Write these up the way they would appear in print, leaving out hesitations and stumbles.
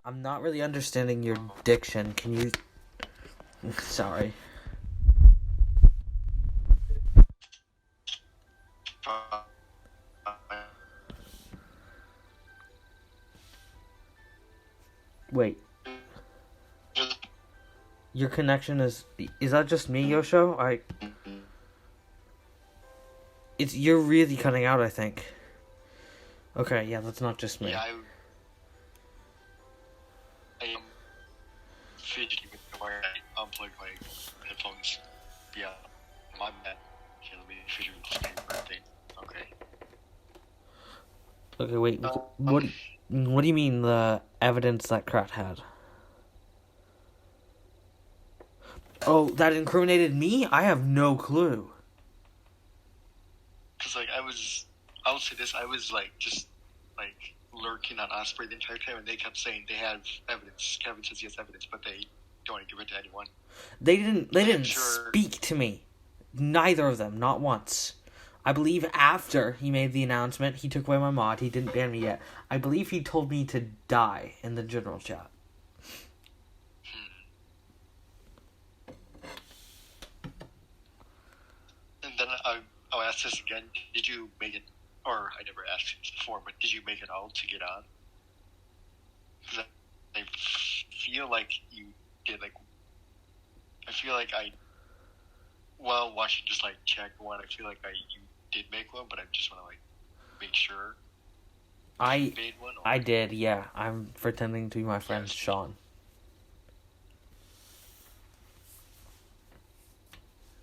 I'm not really understanding your diction. Can you... Sorry. Wait. Your connection is that just me, Yosho? You're really cutting out, I think. Okay, yeah, that's not just me. Yeah, I am fidgety with the wire. I unplugged my headphones. Yeah, my bad. Okay, let me fidget with the screen thing. Okay. Okay, wait. What do you mean the evidence that Krat had? Oh, that incriminated me? I have no clue. Because, like, I'll say this, I was, like, just, like, lurking on Osprey the entire time, and they kept saying they have evidence. Kevin says he has evidence, but they don't want to give it to anyone. They didn't speak to me. Neither of them, not once. I believe after he made the announcement, he took away my mod. He didn't ban me yet. I believe he told me to die in the general chat. And then I'll ask this again. Did you make it, or I never asked this before, but did you make it all to get on? Because I feel like you did, like, I feel like while watching just, like, check one, I feel like you did make one, but I just want to, like, make sure. I did, yeah. I'm pretending to be my friend Sean.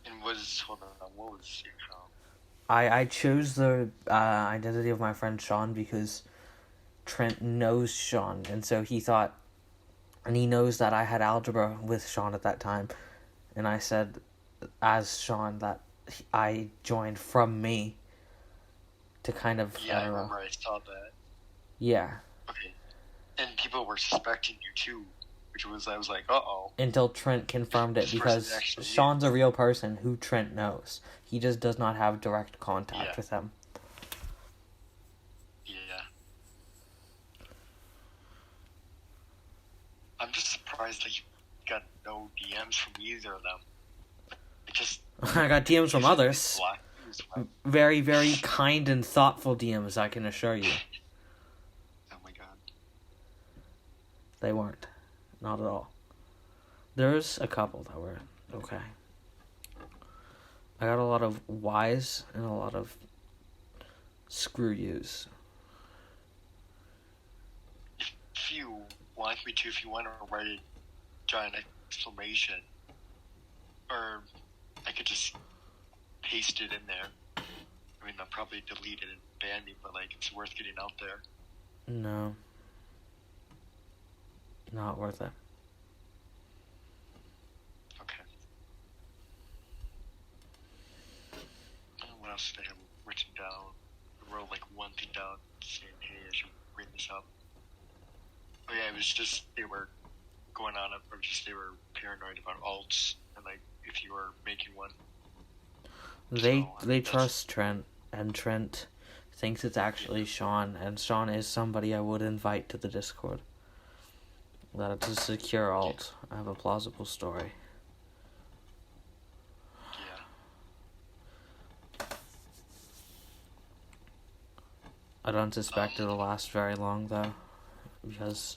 And what was your Sean? I chose the identity of my friend Sean because Trent knows Sean, and so he thought, and he knows that I had algebra with Sean at that time, and I said as Sean that I joined from me to kind of... Yeah, I remember I saw that. Yeah. Okay. And people were suspecting you too, which was, I was like, uh-oh. Until Trent confirmed it, because Sean's a real person who Trent knows. He just does not have direct contact with him. Yeah. I'm just surprised that you got no DMs from either of them. I got DMs from others. Very, very kind and thoughtful DMs, I can assure you. Oh my god. They weren't. Not at all. There's a couple that were okay. I got a lot of whys and a lot of screw yous. If you want me to, if you want to write a giant exclamation, or I could just paste it in there. I mean, I'll probably delete it and ban me, but, like, it's worth getting out there. No. Not worth it. Okay. What else did I have written down? I wrote, like, one thing down saying, hey, I should bring this up. Oh yeah, it was just, they were going on, or just they were paranoid about alts, and, like, if you were making one. They trust Trent, and Trent thinks it's actually Sean, and Sean is somebody I would invite to the Discord. That it's a secure alt. I have a plausible story. Yeah. I don't suspect it'll last very long, though, because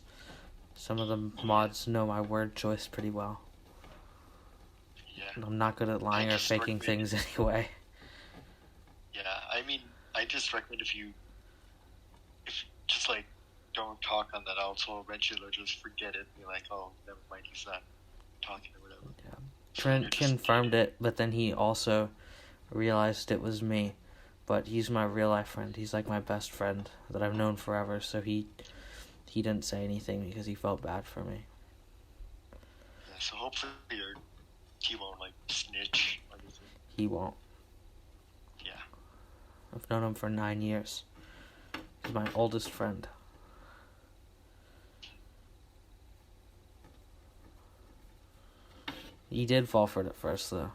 some of the mods know my word choice pretty well. Yeah. And I'm not good at lying or faking things anyway. Yeah, I mean, I just recommend if you just, like, don't talk on that alt, so eventually they'll just forget it and be like, oh, never mind, he's not talking or whatever. Yeah. Trent confirmed it, but then he also realized it was me. But he's my real life friend. He's like my best friend that I've known forever, so he didn't say anything because he felt bad for me. Yeah, so hopefully he won't, like, snitch or anything. He won't. Yeah. I've known him for 9 years. He's my oldest friend. He did fall for it at first, though.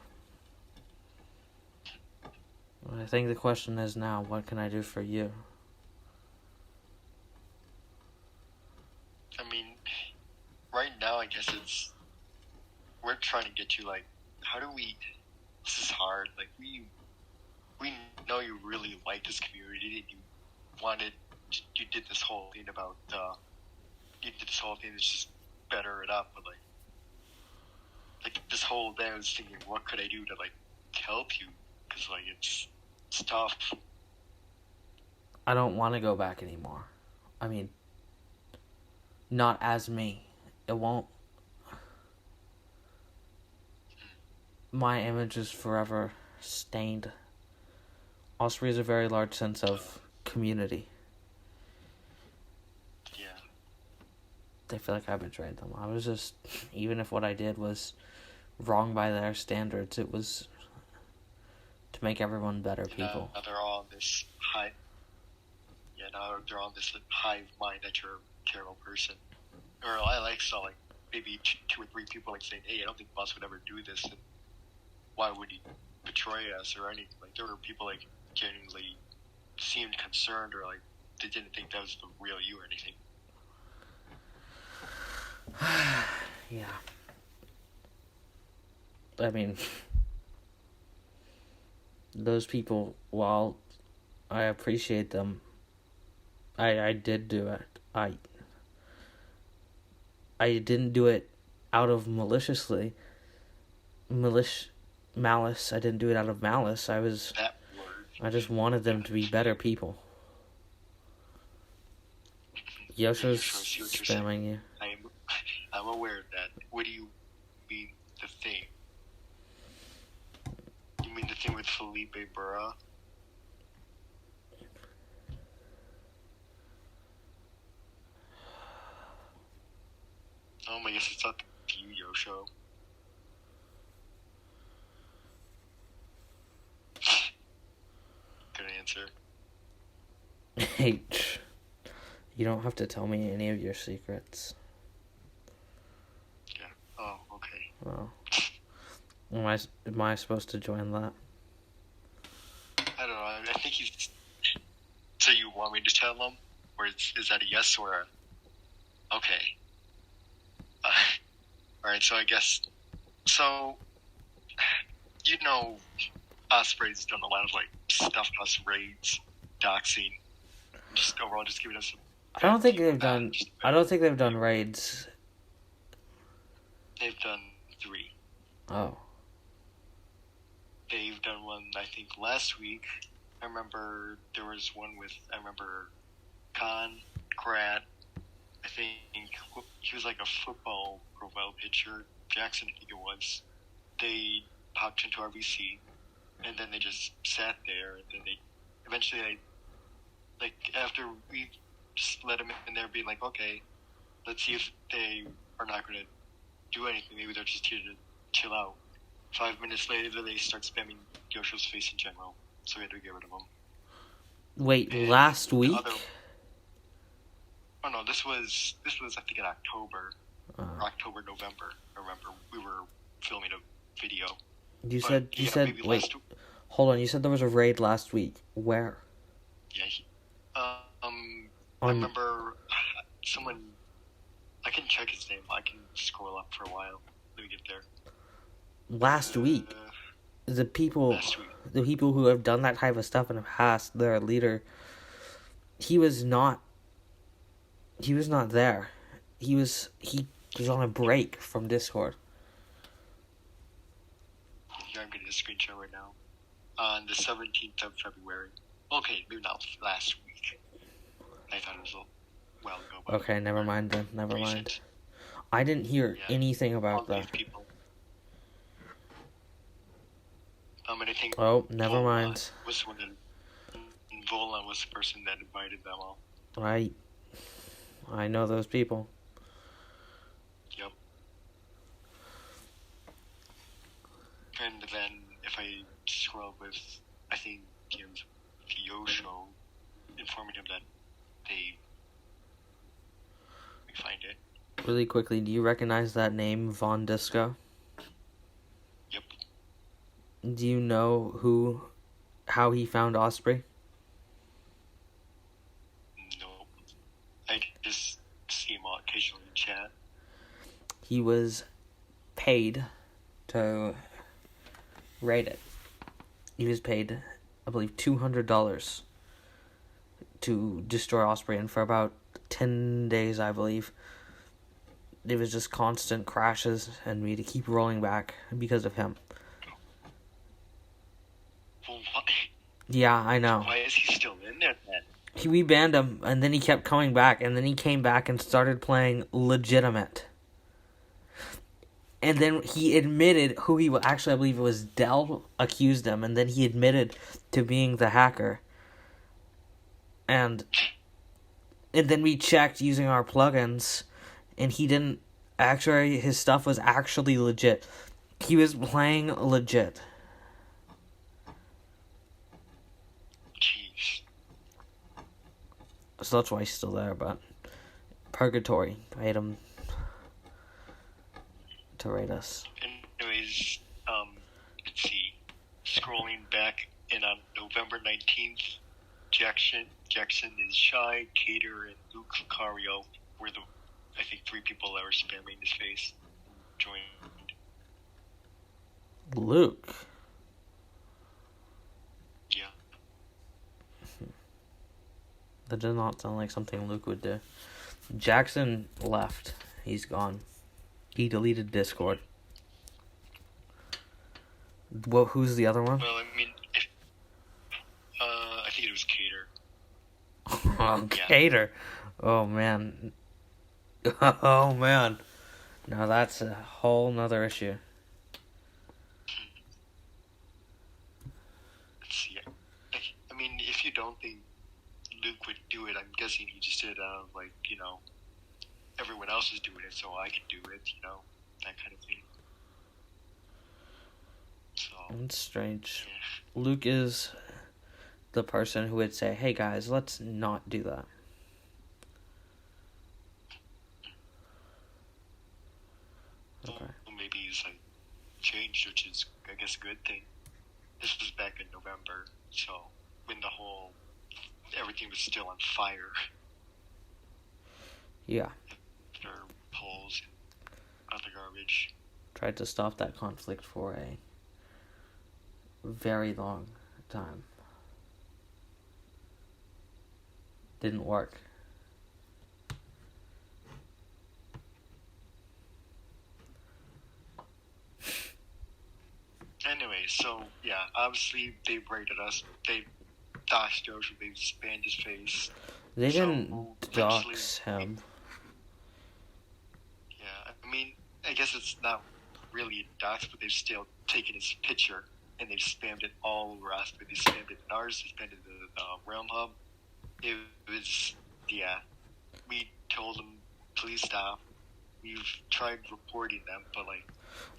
I think the question is now, what can I do for you? I mean, right now, I guess we're trying to get you, like, this is hard, like, we know you really like this community, and you did this whole thing about, you did this whole thing to just better it up, but, like, this whole day I was thinking, what could I do to, like, help you? Because, like, it's tough. I don't want to go back anymore. I mean, not as me. it won't. My image is forever stained. Osprey has a very large sense of community. Yeah. They feel like I betrayed them. I was just, even if what I did was wrong by their standards, it was to make everyone better people. Now they're all on this high. Yeah, now they're on this hive mind that you're a terrible person. Or I saw like maybe two or three people like saying, "Hey, I don't think Boss would ever do this. And why would he betray us or anything?" Like there were people like genuinely seemed concerned or like they didn't think that was the real you or anything. Yeah. I mean, those people, while I appreciate them, I did do it. I didn't do it out of malice. I didn't do it out of malice. That word. I just wanted them to be better people. Yosho's spamming you. I'm aware of that. What do you mean, the thing? You mean the thing with Felipe Burra? I guess it's up to you, Yosho. Good answer. Hey, you don't have to tell me any of your secrets. Yeah. Oh, okay. Oh. Am I supposed to join that? I don't know. I think he's... So you want me to tell him? Or is that a yes or a... Okay. Alright, so I guess... So... You know... Osprey's done a lot of, like, stuff, us raids, doxing, just overall just giving us some... I don't think they've done raids. They've done 3. Oh. They've done one, I think, last week. I remember there was one with, Krat. I think he was like a football profile picture. Jackson, I think it was. They popped into RBC, and then they just sat there, and then they eventually, after we just let them in there being like, okay, let's see if they are not going to do anything. Maybe they're just here to chill out. 5 minutes later, they start spamming Yosho's face in general, so we had to get rid of them. Wait, And last week? Oh no, this was I think in October, or October, November. I remember we were filming a video. You said wait, hold on. You said there was a raid last week. Where? Yeah, I remember someone. I can check his name. I can scroll up for a while. Let me get there. Last week. The people who have done that type of stuff in the past, their leader, he was not there. He was on a break from Discord. Here, I'm getting a screenshot right now. On the 17th of February. Okay, maybe not last week. I thought it was a while ago. But okay, never mind then. Never mind. I didn't hear anything about that. People. And I think never mind. Volan was the person that invited them all. Right. I know those people. Yep. And then if I scroll with, I think, Yosho, informing him that they... Let me find it. Really quickly, do you recognize that name, Von Disco? Yep. Do you know how he found Osprey? Nope. I just see him occasionally in chat. He was paid to raid it. He was paid, I believe, $200 to destroy Osprey, and for about 10 days, I believe, it was just constant crashes and me to keep rolling back because of him. Well, why? Yeah, I know. Why is he still in there then? We banned him, and then he kept coming back, and then he came back and started playing legitimate. And then he admitted who he was. Actually, I believe it was Dell accused him, and then he admitted to being the hacker. And then we checked using our plugins, and he didn't. Actually, his stuff was actually legit. He was playing legit. Jeez. So that's why he's still there, but Purgatory made him to rate us. Anyways, let's see. Scrolling back in on November 19th, Jackson is Shy, Cater, and Luke Lucario were the, I think, 3 people that were spamming his face. Joined. Luke? Yeah. That does not sound like something Luke would do. Jackson left. He's gone. He deleted Discord. Well, who's the other one? Well, I mean, I think it was Cater. Oh, Cater. Oh, man. Oh, man. Now that's a whole nother issue. Let's see. I mean, if you don't think Luke would do it, I'm guessing he just did, like, you know, everyone else is doing it, so I can do it, you know, that kind of thing. So, That's strange. yeah. Luke is the person who would say, hey guys, let's not do that. Okay. Well, maybe he's like changed, which is, I guess, a good thing. This was back in November, so when the whole everything was still on fire. Yeah. After polls and other garbage. Tried to stop that conflict for a very long time. Didn't work. Anyway, so yeah, obviously they rated us. They doxed Yosho. They spanned his face. They So, didn't dox eventually- him. Yeah, I mean, I guess it's not really a dox, but they've still taken his picture and they've spammed it all over us. But they spammed it in ours. They spammed it in the Realm Hub. It was, yeah. We told them, please stop. We've tried reporting them, but like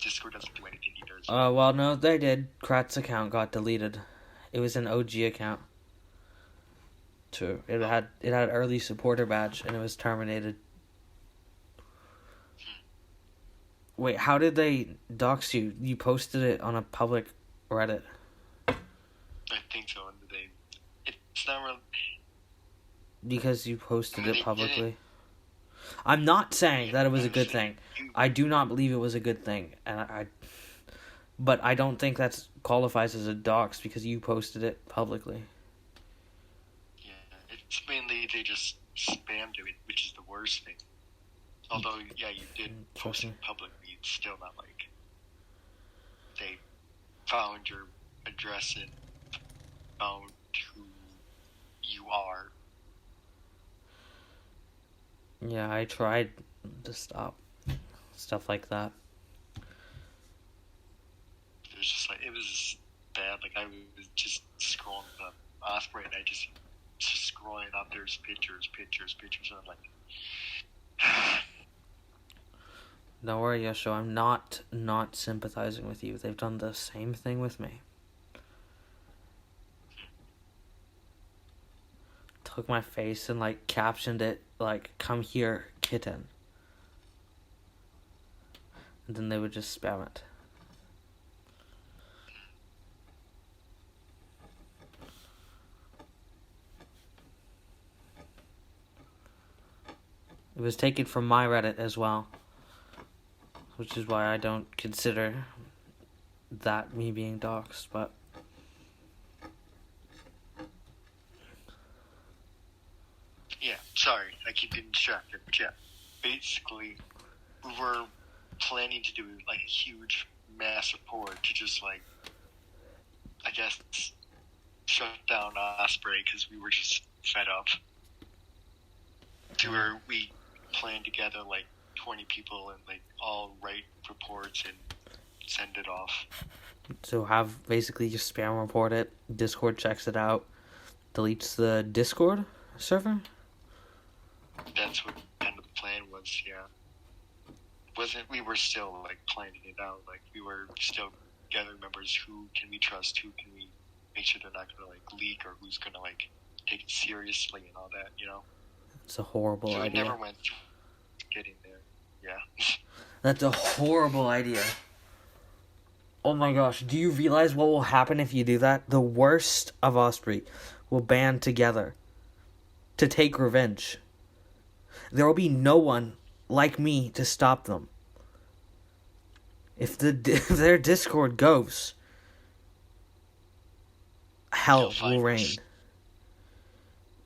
Discord doesn't do anything either. So. Well, no, they did. Krat's account got deleted. It was an OG account. Too. It had early supporter badge and it was terminated. Wait, how did they dox you? You posted it on a public Reddit. I think so. And it's not really. Because you posted They it publicly. didn't. I'm not saying that it was a good saying thing. I do not believe it was a good thing, but I don't think that qualifies as a dox because you posted it publicly. Yeah, it's mainly they just spammed it, which is the worst thing. Although, yeah, you did post it publicly, it's still not like they found your address and found who you are. Yeah, I tried to stop stuff like that. It was bad. Like, I was just scrolling the Osprey and I just scrolling up, there's pictures, and I'm like, Don't worry, Yosho, I'm not sympathizing with you. They've done the same thing with me. Took my face and, like, captioned it, like, come here, kitten. And then they would just spam it. It was taken from my Reddit as well. Which is why I don't consider that me being doxxed, but... yeah, sorry, I keep getting distracted, but yeah, basically, we were planning to do, like, a huge mass report to just, like, I guess, shut down Osprey, because we were just fed up. To where we planned together, like, 20 people and like all write reports and send it off. So have basically just spam report it. Discord checks it out, deletes the Discord server. That's what kind of the plan was. Yeah, we were still like planning it out. Like we were still gathering members. Who can we trust? Who can we make sure they're not gonna like leak, or who's gonna like take it seriously and all that, you know? It's a horrible idea. So it never went through getting there. Yeah. That's a horrible idea. Oh my gosh, do you realize what will happen if you do that? The worst of Osprey will band together to take revenge. There will be no one like me to stop them. If their Discord goes, hell will reign.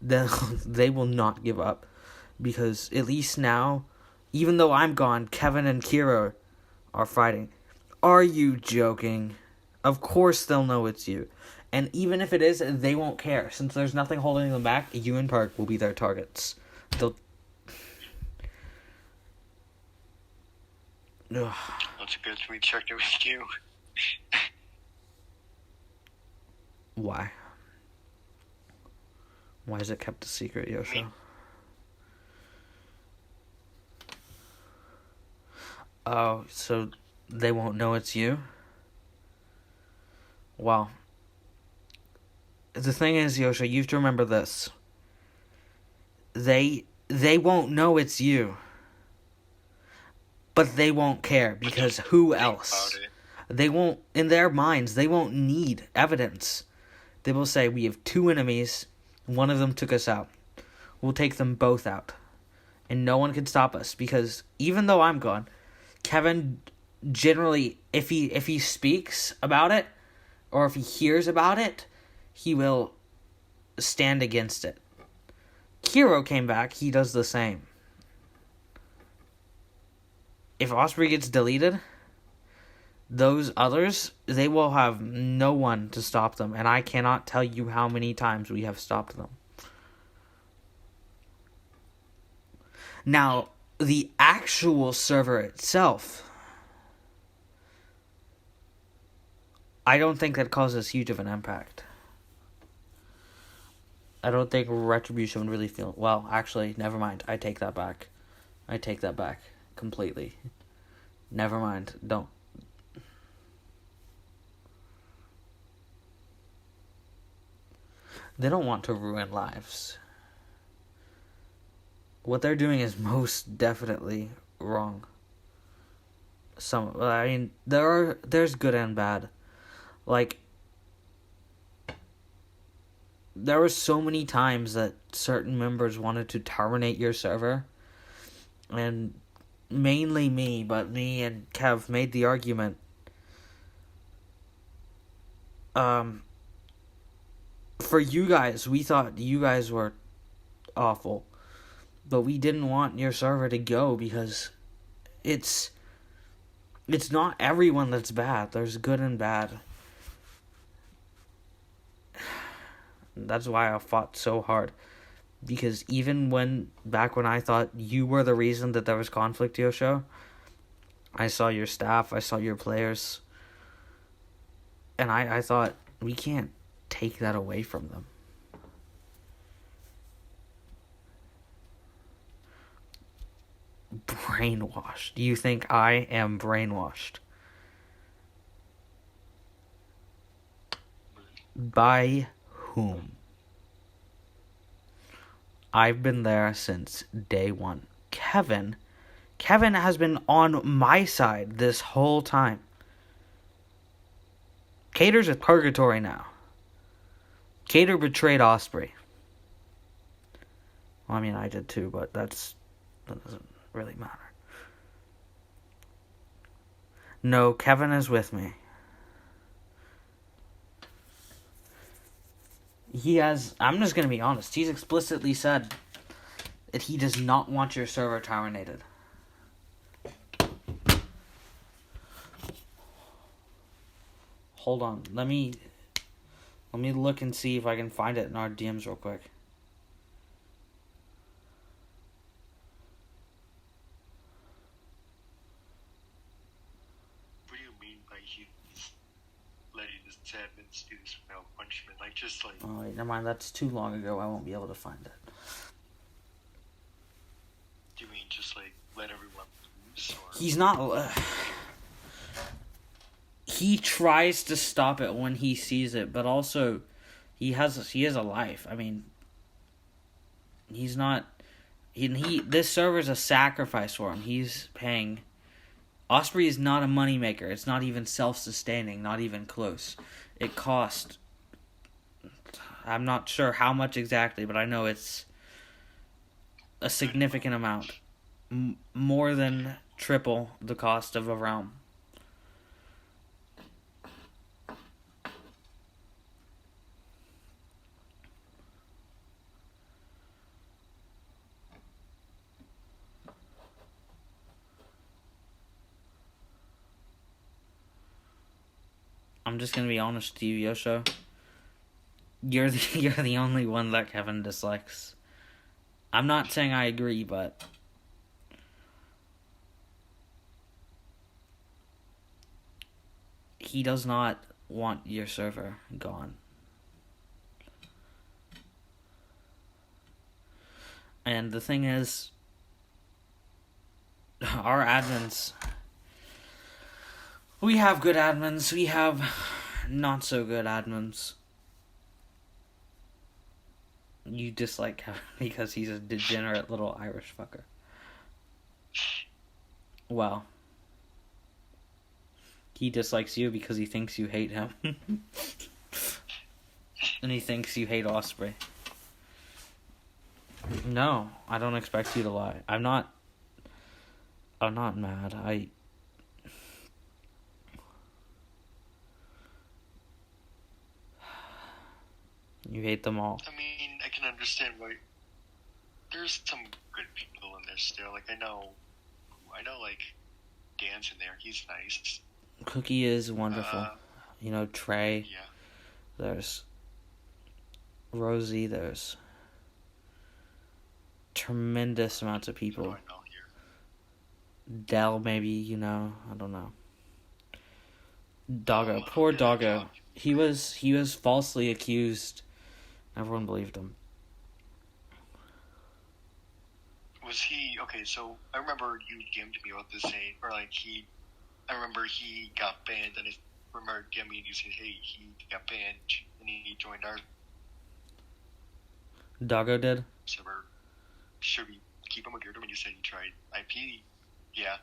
They will not give up. Because at least now, even though I'm gone, Kevin and Kira are fighting. Are you joking? Of course they'll know it's you. And even if it is, they won't care. Since there's nothing holding them back, you and Park will be their targets. They'll... That's a good we checked it with you. Why? Why is it kept a secret, Yosho? Oh, so they won't know it's you? Well, the thing is, Yosho, you have to remember this. They won't know it's you. But they won't care, because who else? They won't, in their minds, they won't need evidence. They will say, we have two enemies, one of them took us out. We'll take them both out. And no one can stop us, because even though I'm gone, Kevin generally, if he speaks about it, or if he hears about it, he will stand against it. Kiro came back, he does the same. If Osprey gets deleted, those others, they will have no one to stop them. And I cannot tell you how many times we have stopped them. Now, the actual server itself, I don't think that causes huge of an impact. I don't think Retribution would really feel... Well, actually, never mind. I take that back. Completely. Never mind. Don't. They don't want to ruin lives. What they're doing is most definitely wrong. There's good and bad. Like, there were so many times that certain members wanted to terminate your server, and mainly me, but me and Kev made the argument. For you guys, we thought you guys were awful, but we didn't want your server to go because it's not everyone that's bad. There's good and bad. That's why I fought so hard. Because even back when I thought you were the reason that there was conflict, Yosho, I saw your staff, I saw your players, and I thought, we can't take that away from them. Brainwashed. Do you think I am brainwashed? By whom? I've been there since day one. Kevin has been on my side this whole time. Cater's at purgatory now. Cater betrayed Osprey. Well, I mean, I did too, but that doesn't really matter. No, Kevin is with me. I'm just going to be honest, he's explicitly said that he does not want your server terminated. Hold on, let me look and see if I can find it in our DMs real quick. he's letting his admins do this without punishment. Like, just like. Oh, wait, never mind. That's too long ago. I won't be able to find it. Do you mean just like let everyone lose? Or... He's not. He tries to stop it when he sees it, but also he has a life. I mean, he's not. This server's a sacrifice for him. He's paying. Osprey is not a moneymaker. It's not even self-sustaining. Not even close. It cost. I'm not sure how much exactly, but I know it's a significant amount. More than triple the cost of a realm. I'm just gonna be honest with you, Yosho. You're the only one that Kevin dislikes. I'm not saying I agree, but he does not want your server gone. And the thing is, our admins, we have good admins, we have not so good admins. You dislike him because he's a degenerate little Irish fucker. Well, he dislikes you because he thinks you hate him. And he thinks you hate Osprey. No, I don't expect you to lie. I'm not mad. You hate them all. I mean, I can understand why. There's some good people in there still. Like, I know, like, Dan's in there. He's nice. Cookie is wonderful. Trey. Yeah. There's Rosie. There's tremendous amounts of people. What do I know here? Dell, maybe, I don't know. Doggo. Poor Doggo. He was falsely accused. Everyone believed him. Was he okay? So I remember you DM'd me about this saying, or like I remember he got banned, and I remember DMing you saying, "Hey, he got banned, and he joined our." Doggo did. Server. Should we keep him or get him? And you said you tried IP. Yeah,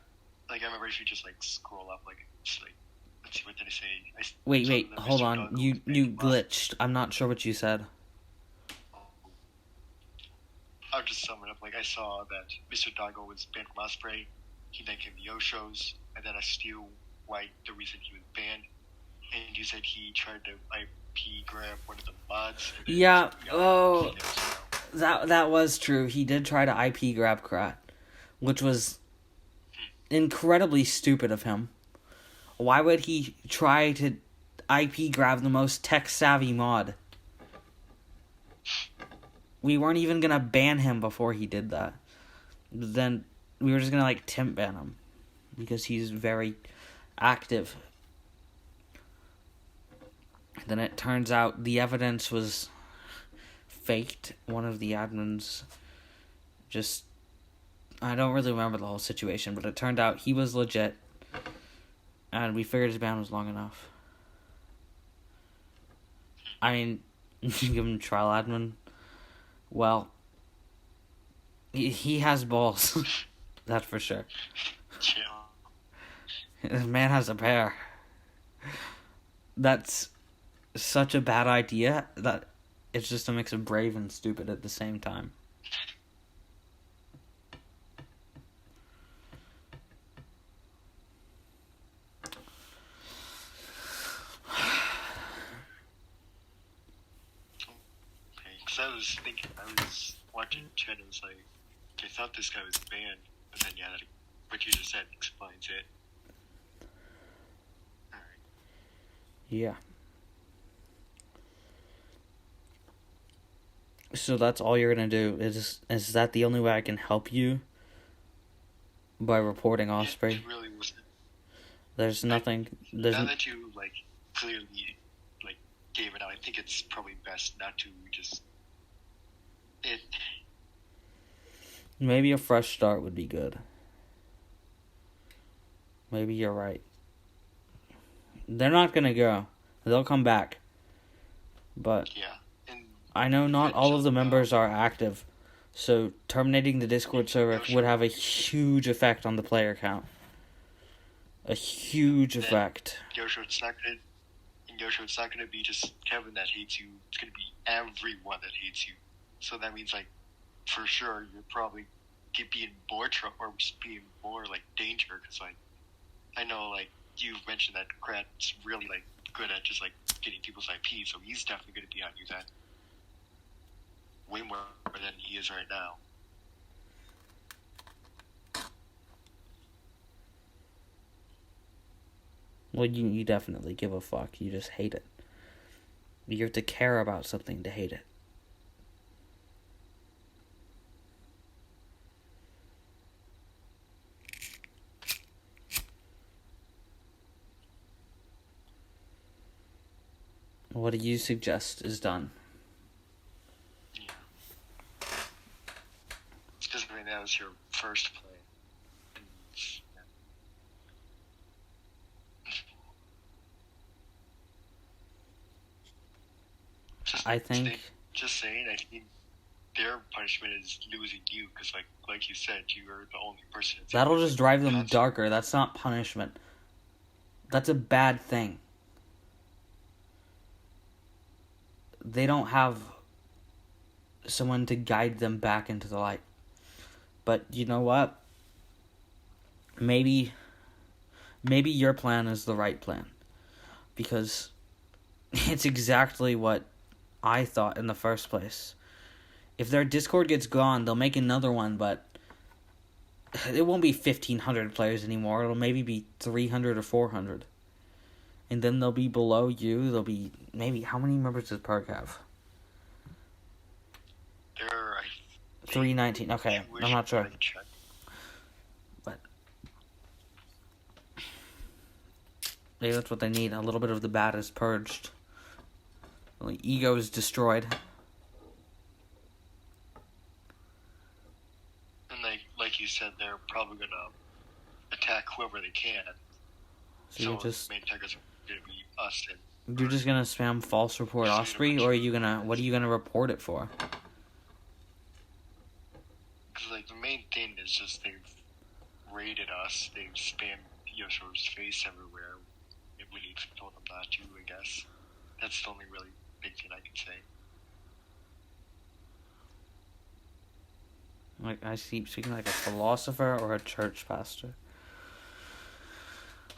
like I remember if you just like scroll up, like just like let's see what did I say. Wait, hold on. You glitched. I'm not sure what you said. I'll just sum it up. Like, I saw that Mr. Doggo was banned from Osprey. He then came to Yosho's, and then I still why the reason he was banned. And you said he tried to IP grab one of the mods. Yeah. Oh, that was true. He did try to IP grab Krat, which was incredibly stupid of him. Why would he try to IP grab the most tech savvy mod? We weren't even gonna ban him before he did that. But then we were just gonna temp ban him because he's very active. Then it turns out the evidence was faked. One of the admins I don't really remember the whole situation, but it turned out he was legit. And we figured his ban was long enough. I mean, give him trial admin. Well, he has balls. That's for sure. Chill. This man has a pair. That's such a bad idea that it's just a mix of brave and stupid at the same time. I was watching chat and it was like, I thought this guy was banned, but then yeah, what you just said explains it. Alright. Yeah. So that's all you're gonna do? Is that the only way I can help you? By reporting Osprey? It really wasn't. There's nothing. There's now that you like clearly like gave it out, I think it's probably best not to just it. maybe a fresh start would be good. Maybe you're right. They're not gonna go. They'll come back. But Yeah, and I know not all of the members are active, so terminating the Discord server would have a huge effect on the player count. A huge effect. Yosho, it's not gonna be just Kevin that hates you. It's gonna be everyone that hates you. So that means like, for sure, you're probably be in more trouble or be in more like danger. Because like, I know like you've mentioned that Grant's really like good at just like getting people's IP, so he's definitely gonna be on you that way more than he is right now. Well, you definitely give a fuck. You just hate it. You have to care about something to hate it. What do you suggest is done? Yeah. It's because right now is your first play. I think. Just saying, I think their punishment is losing you because, like you said, you are the only person. That'll just drive them darker. That's not punishment. That's a bad thing. They don't have someone to guide them back into the light. But you know what? Maybe your plan is the right plan. Because it's exactly what I thought in the first place. If their Discord gets gone, they'll make another one, but it won't be 1,500 players anymore. It'll maybe be 300 or 400. And then they'll be below you. They'll be maybe, how many members does Park have? There are 319. Okay, I'm not sure. But maybe that's what they need. A little bit of the bad is purged. The ego is destroyed. And like you said, they're probably gonna attack whoever they can. So the main attackers are gonna be us. You're just gonna spam false report Osprey, or are you gonna? What are you gonna report it for? Because like the main thing is just they've raided us. They've spammed Yosho's face everywhere. If we need to tell them not to, I guess. That's the only really big thing I can say. Like, I keep speaking like a philosopher or a church pastor.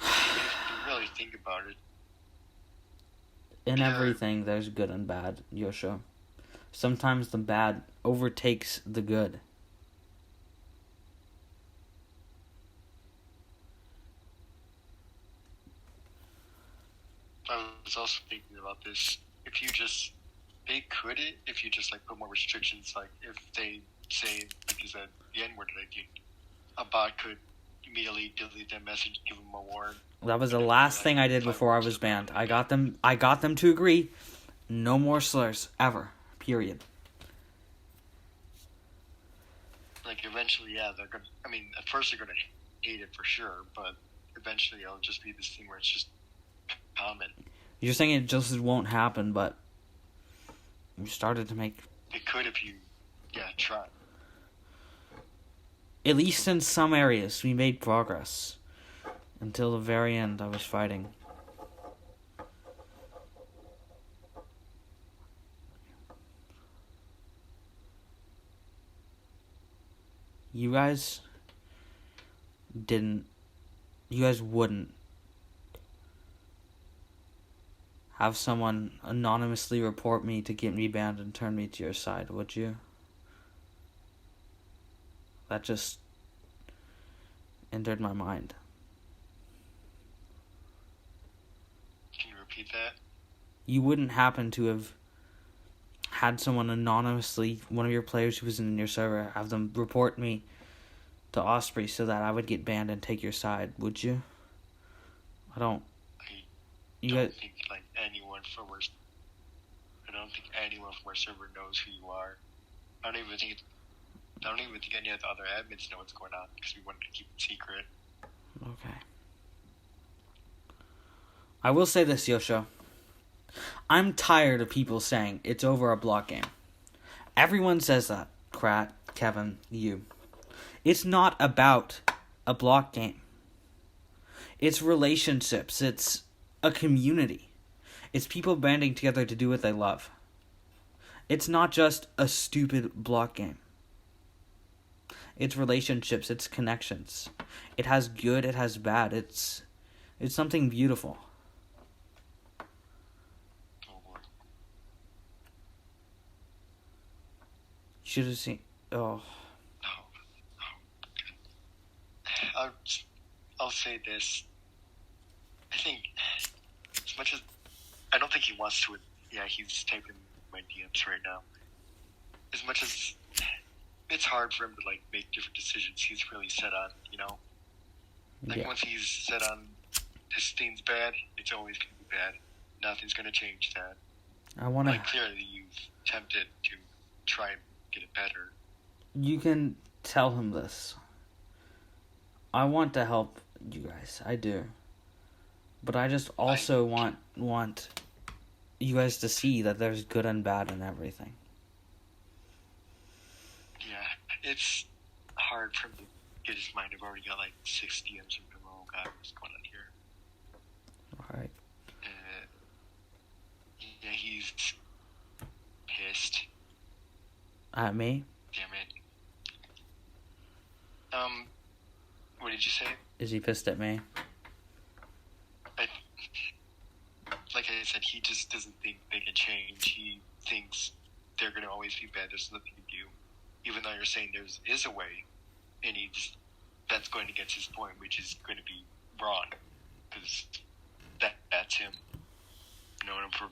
If you really think about it. In everything, there's good and bad, Yosho. Sometimes the bad overtakes the good. I was also thinking about this. If you just, they could it, if you just like put more restrictions, like if they say, like you said, the N-word, I think a bot could immediately delete that message, give them a warning. That was the last thing I did before I was banned. I got them to agree. No more slurs, ever. Period. Like, eventually, yeah, they're gonna, I mean, at first they're gonna hate it for sure, but eventually it'll just be this thing where it's just common. You're saying it just won't happen, but you started to make... It could if you, try. At least in some areas, we made progress. Until the very end, I was fighting. You guys wouldn't have someone anonymously report me to get me banned and turn me to your side, would you? That just entered my mind. Can you repeat that? You wouldn't happen to have had someone anonymously, one of your players who was in your server, have them report me to Osprey so that I would get banned and take your side, would you? I don't. I You don't guys, think like anyone from our server knows who you are. I don't even think any of the other admins know what's going on because we wanted to keep it secret. okay. I will say this, Yosho. I'm tired of people saying it's over a block game. Everyone says that. Krat, Kevin, you. It's not about a block game. It's relationships. It's a community. It's people banding together to do what they love. It's not just a stupid block game. It's relationships. It's connections. It has good. It has bad. It's something beautiful. You should have seen. Oh. I'll say this. I think, as much as I don't think he wants to. Yeah, he's typing my DMs right now. As much as it's hard for him to like make different decisions, he's really set on, like once he's set on this thing's bad, it's always gonna be bad. Nothing's gonna change that. I want to. Like clearly, you've attempted to try and get it better. You can tell him this. I want to help you guys. I do. But I just also want you guys to see that there's good and bad in everything. Yeah, it's hard for him to get his mind. I've already got like 6 DMs from him. Oh god, what's going on here? Alright. Yeah, he's pissed. At me? Damn it. What did you say? Is he pissed at me? Like I said, he just doesn't think they can change. He thinks they're going to always be bad. There's nothing to do. Even though you're saying there is a way. And that's going against his point, which is going to be wrong. Because that's him. I've known him for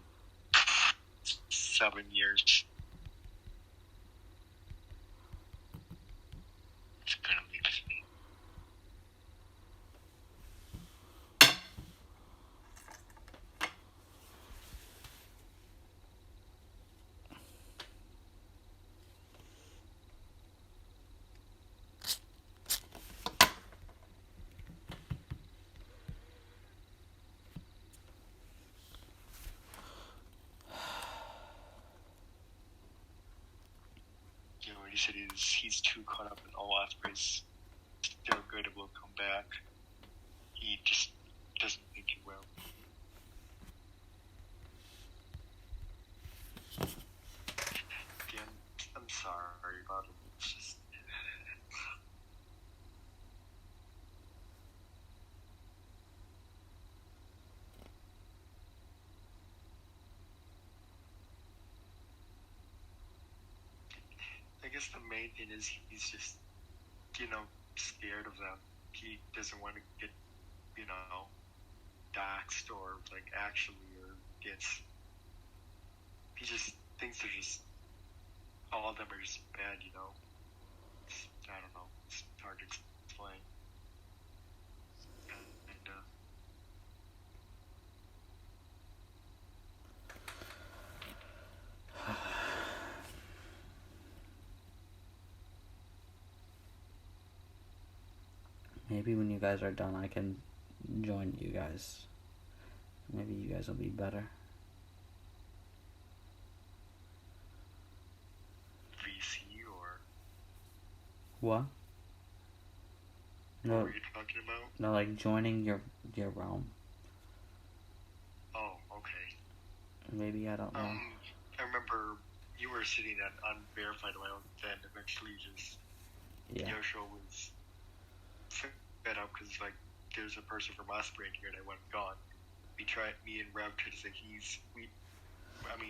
7 years. It's going to leave me. He said he's too caught up in all Osprey's still good and will come back. He just doesn't think he will. Again, I'm sorry about it. It's just I guess the main thing is he's just, scared of them. He doesn't want to get, doxxed or, he just thinks they're just, all of them are just bad, I don't know. It's hard to explain. Maybe when you guys are done, I can join you guys. Maybe you guys will be better. VC or What? what No, were you talking about? no, like joining your realm. Oh, okay. Maybe, I don't know. I remember you were sitting at unverified oil, then eventually just Yosho was fed up because there's a person from Osprey in here and I went gone. Me and Rev tried to say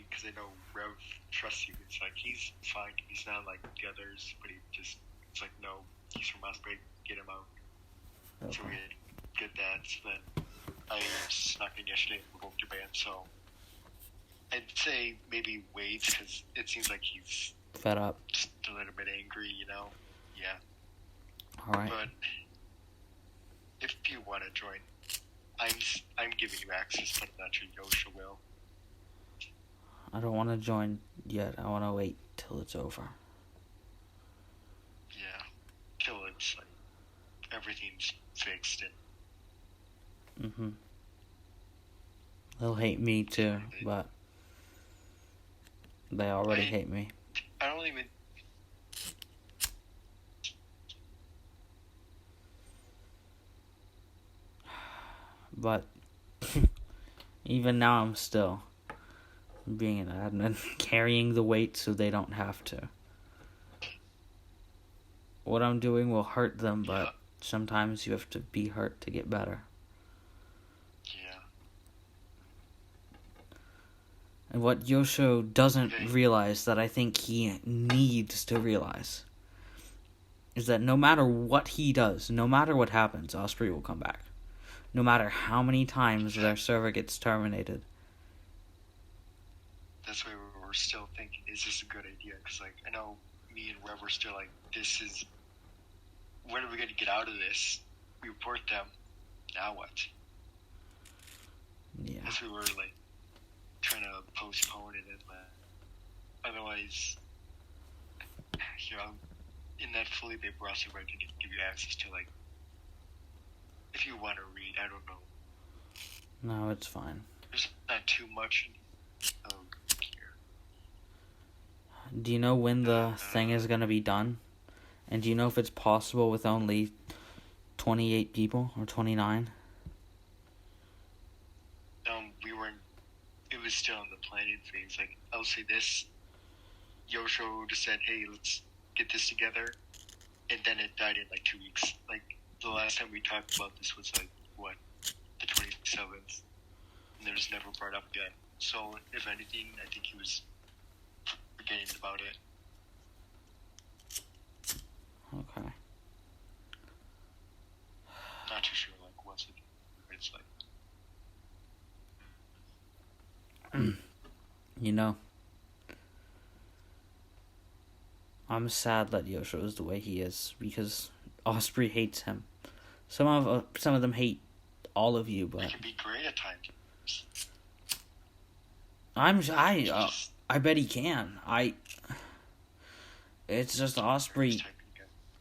because I know Rev trusts you. It's like he's fine. He's not like the others, but it's like no, he's from Osprey. Get him out. Okay. So we get that. So then I snuck in yesterday and revoked your ban. So I'd say maybe wait because it seems like he's Fed up. just a little bit angry. Yeah. Alright. But if you want to join, I'm giving you access, but not your Yosho will. I don't want to join yet. I want to wait till it's over. Yeah, till it's like everything's fixed and. They'll hate me too, but they already hate me. I don't even. But even now, I'm still being an admin, carrying the weight so they don't have to. What I'm doing will hurt them, but sometimes you have to be hurt to get better. Yeah. And what Yosho doesn't realize, that I think he needs to realize, is that no matter what he does, no matter what happens, Osprey will come back. No matter how many times their server gets terminated. That's why we're still thinking, is this a good idea? Because, like, I know me and Rev were still like, this is... When are we going to get out of this? We report them. Now what? Yeah. As we were, like, trying to postpone it. And, otherwise, you know, in that fully they browser right to give you access to, like, if you want to read, I don't know. No, it's fine. There's not too much here. Do you know when the thing is going to be done? And do you know if it's possible with only 28 people or 29? It was still in the planning phase. Like, I'll say this. Yosho just said, hey, let's get this together. And then it died in like 2 weeks. Like, the last time we talked about this was like, what, the 27th? And it was never brought up again. So, if anything, I think he was forgetting about it. Okay. Not too sure, like, what's it, it's like. You know, I'm sad that Yosho is the way he is, because Osprey hates him. Some of them hate all of you, but It can be great at times. I bet he can. It's just Osprey.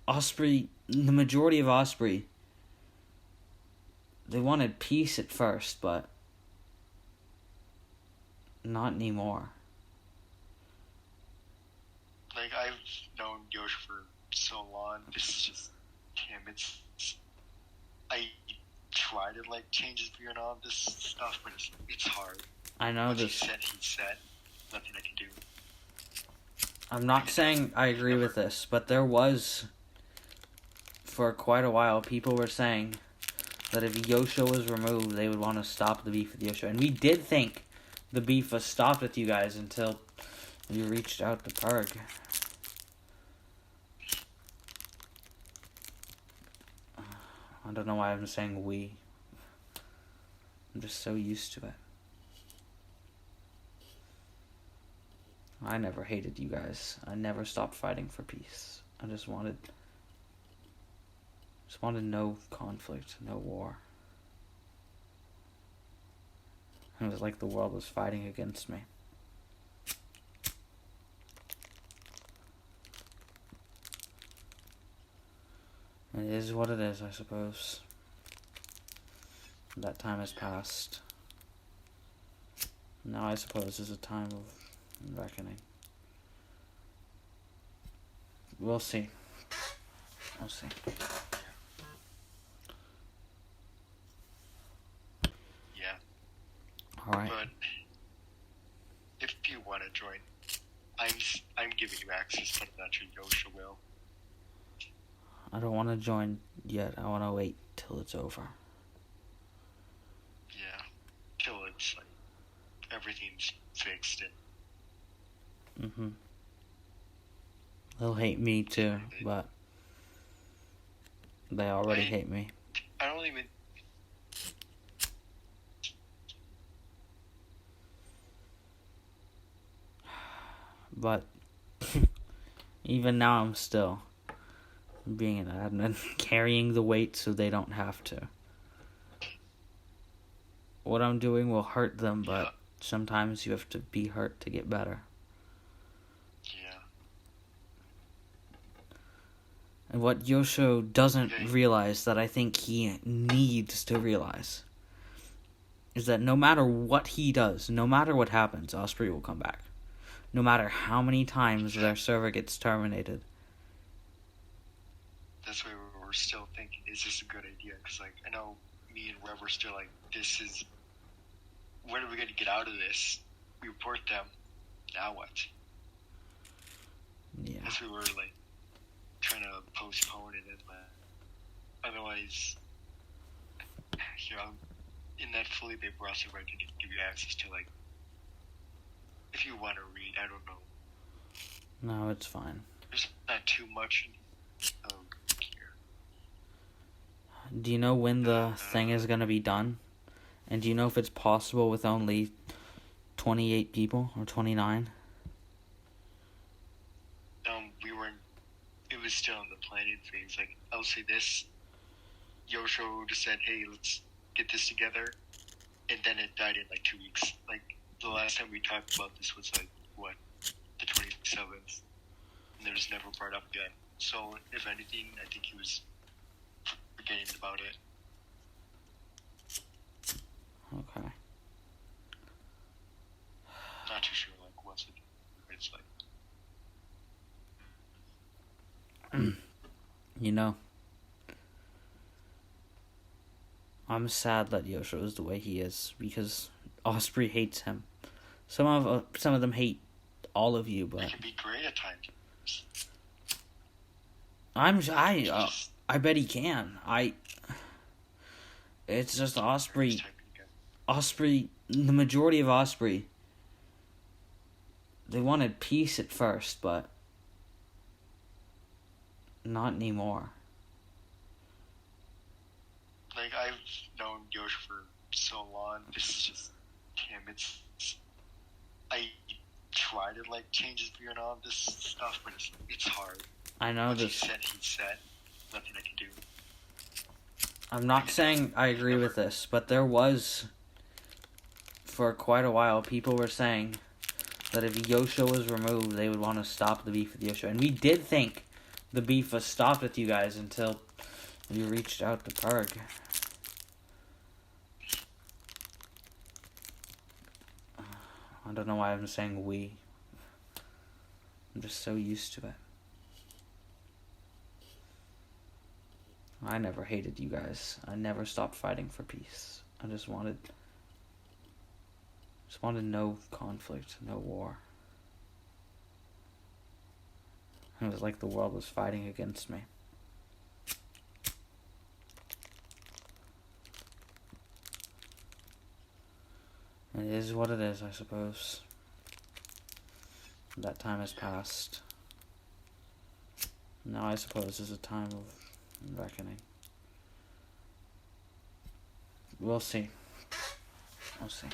Osprey, the majority of Osprey, they wanted peace at first, but not anymore. Like, I've known Yosho for so long. This is just him. I try to, like, change his view and all this stuff, but it's hard. I know Once this. He said. Nothing I can do. I'm not saying I agree with this, but there was, for quite a while, people were saying that if Yosho was removed, they would want to stop the beef with Yosho. And we did think the beef was stopped with you guys until you reached out to Purg. I don't know why I'm saying we. I'm just so used to it. I never hated you guys. I never stopped fighting for peace. I just wanted no conflict, no war. It was like the world was fighting against me. It is what it is, I suppose. That time has passed. Now I suppose is a time of reckoning. We'll see. We'll see. Yeah. Alright. But if you want to join, I'm giving you access, but not your Yosho will. I don't want to join yet. I want to wait till it's over. Yeah. Till it's like everything's fixed and. They'll hate me too, but they already hate me. I don't even. But even now, I'm still being an admin, carrying the weight so they don't have to. what I'm doing will hurt them, but Yeah. sometimes you have to be hurt to get better. Yeah. And what Yosho doesn't Okay. realize, that I think he needs to realize, is that no matter what he does, no matter what happens, Osprey will come back. No matter how many times their server gets terminated. That's why we're still thinking, is this a good idea? Because, like, I know me and Rev were still like, this is, when are we going to get out of this? We report them, now what? Yeah. As we were, like, trying to postpone it, and otherwise, here, in that Felipe browser, I can give you access to, like, if you want to read, I don't know. No, it's fine. There's not too much here. Do you know when the thing is going to be done? And do you know if it's possible with only 28 people or 29? It was still in the planning phase. Like, I'll say this, Yosho just said, hey, let's get this together, and then it died in like 2 weeks. Like, the last time we talked about this was like, what, the 27th, and it was never brought up again. So, if anything, I think he was forgetting about it. Okay. Not too sure, like, what's it, it's like. You know, I'm sad that Yosho is the way he is, because Osprey hates him. Some of them hate all of you, but It can be great at times. I bet he can. It's just Osprey. Osprey, the majority of Osprey, they wanted peace at first, but not anymore. Like, I've known Yosho for so long. This is just him. I try to, like, change his view on all this stuff, but it's hard. I know Once this. he said. Nothing I can do. I'm not saying I agree with this, but there was, for quite a while, people were saying that if Yosho was removed, they would want to stop the beef with Yosho. And we did think the beef was stopped with you guys until you reached out to Purg. I don't know why I'm saying we. I'm just so used to it. I never hated you guys. I never stopped fighting for peace. I just wanted no conflict, no war. It was like the world was fighting against me. It is what it is, I suppose. That time has passed. Now I suppose is a time of reckoning. We'll see. We'll see.